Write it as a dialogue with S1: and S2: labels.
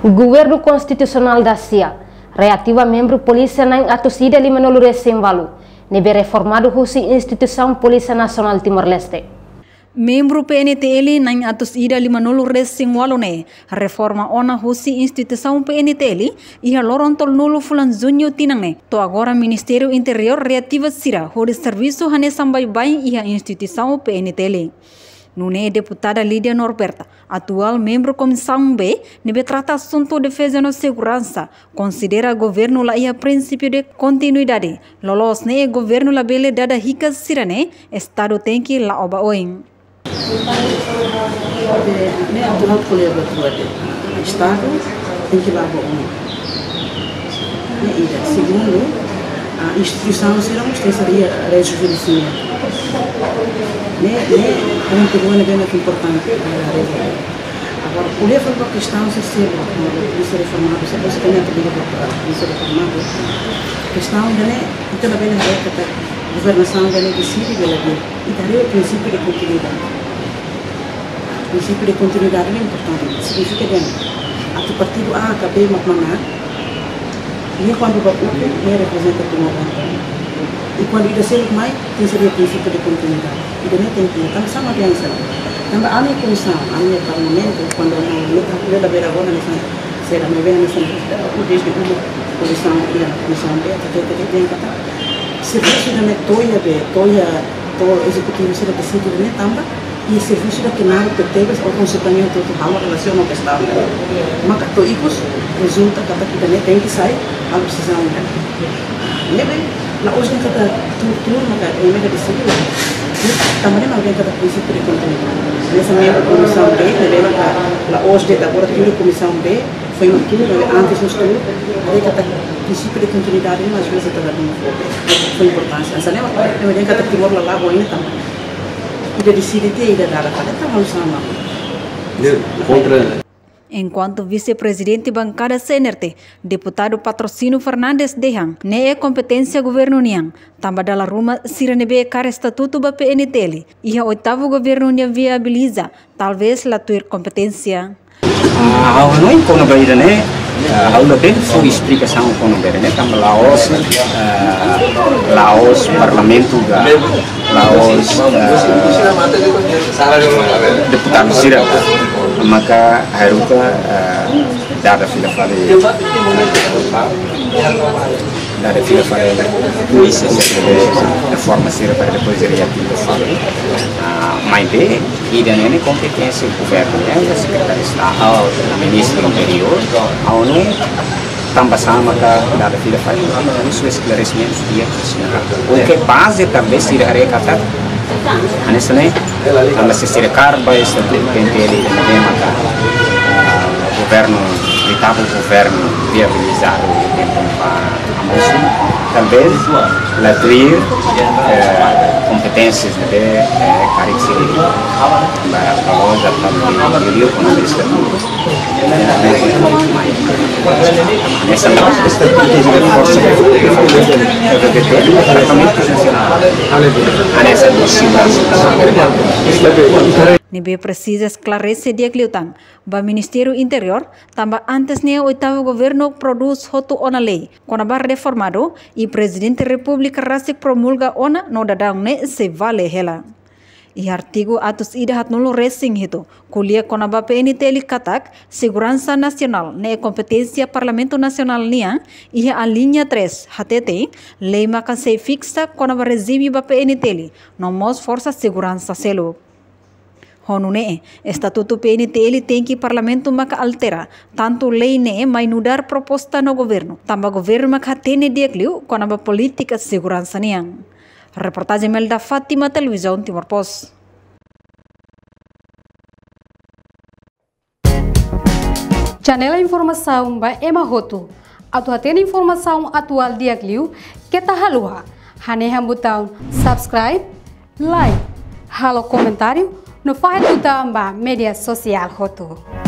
S1: Governo Constitucional da CIA, reativa membro Polícia na atosida lima nolo recém-valu, nebe reformado husi Instituição Polícia Nacional Timor-Leste.
S2: Membro PNTL na atosida lima nolo recém-valu ne, reforma ona husi Instituição PNTL e a lorontol nolo fulan junho tinangne, to agora Ministério Interior reativa sira, hori serviço hane sambai-bai e a Instituição PNTL. Nune deputada Lídia Norberta, atual membro Comissão B, nebe trata assunto defesa no segurança, considera governo la ia princípio de continuidade. Lolos ne governo la bele dada hika sirane, estado tem que la oba oing.
S3: Ne atual colega tuade, estado tem que la oba oing. Ne ida, segundo, a instituição será uma seria rejuvenescimento. Como pegou é bem importante agora o level da questão se ser isso reformado se você tem a isso reformado questão né então bem a governação da decide pela lei e daí o princípio de continuidade é importante significa que a tu partido A acabei mamar e quando o me representa como e quando ele ser mais tem seria princípio de continuidade e também tem que estar sama aliança também a minha comissão a minha parlamento quando eu da beira agora nessa será me vem nessa o desde uma comissão e a comissão B até tem que estar serviço da toia to executivo será decidido né também e serviço da que nada pertence ao conselhamento do ramo relação ao questão mas to icos resulta que também tem que sair a decisão né bem na hoje cada turno cada mega decidido também não vem cada princípio de continuidade nessa minha comissão B leva na hoje agora tudo comissão B foi um turno antes do estudo aí cada princípio de continuidade mas às vezes cada um foi importante essa leva eu vem cada primor lá ainda também e de decidir ter dar a cada então sama
S2: contra. Enquanto vice-presidente bancada CNRT, deputado Patrocínio Fernandes Dehan, ne é competência governo niang, tamba dala ruma siranebe cara estatuto ba PNTL, e a oitavo governo nia viabiliza, talvez la tuir competência.
S4: Não é como vai né? Aula bem foi explicação como vai né? Tamba Laos parlamento da Laos deputado sira maka haruka dada fila fale polícia de forma sira para depois reativa fale mas bem e da nene competência do governo né o secretário de Estado o ministro do Interior a ONU também sama que dada fila fale isso esclarecimento dia o que base também sira recata anesane também se cercar vai estatuto PNTL também maka governo oitavo governo viabilizado tempo para também latrir competências de características para nós a família com a estatuto nessa força
S2: Nibe precisa esclarecer dia Cliutang, ba Ministério Interior, também antes ne oitavo governo produz hotu ona lei, quando ba reformado e presidente República Rasik promulga ona no dadang ne se vale hela. E artigo atus ida hat nulo racing hito, kuliah quando ba PNTL katak, segurança nacional ne competência Parlamento Nacional nia, e a linha 3, HTT, lei maka se fixa quando ba regime ba PNTL, nomos força segurança selo. Honune, estatuto PNTL tem que parlamento maka altera, tanto lei ne mai nudar proposta no governo, tamba governo maka tene diakliu com a política de segurança niang. Reportagem Melda Fátima, Televisão Timor Post.
S5: Janela informação ba Emma Hotu. Atu atena informação atual diakliu, kita halua. Hane botão subscribe, like, halo comentário, no faz botão ba media social Hotu.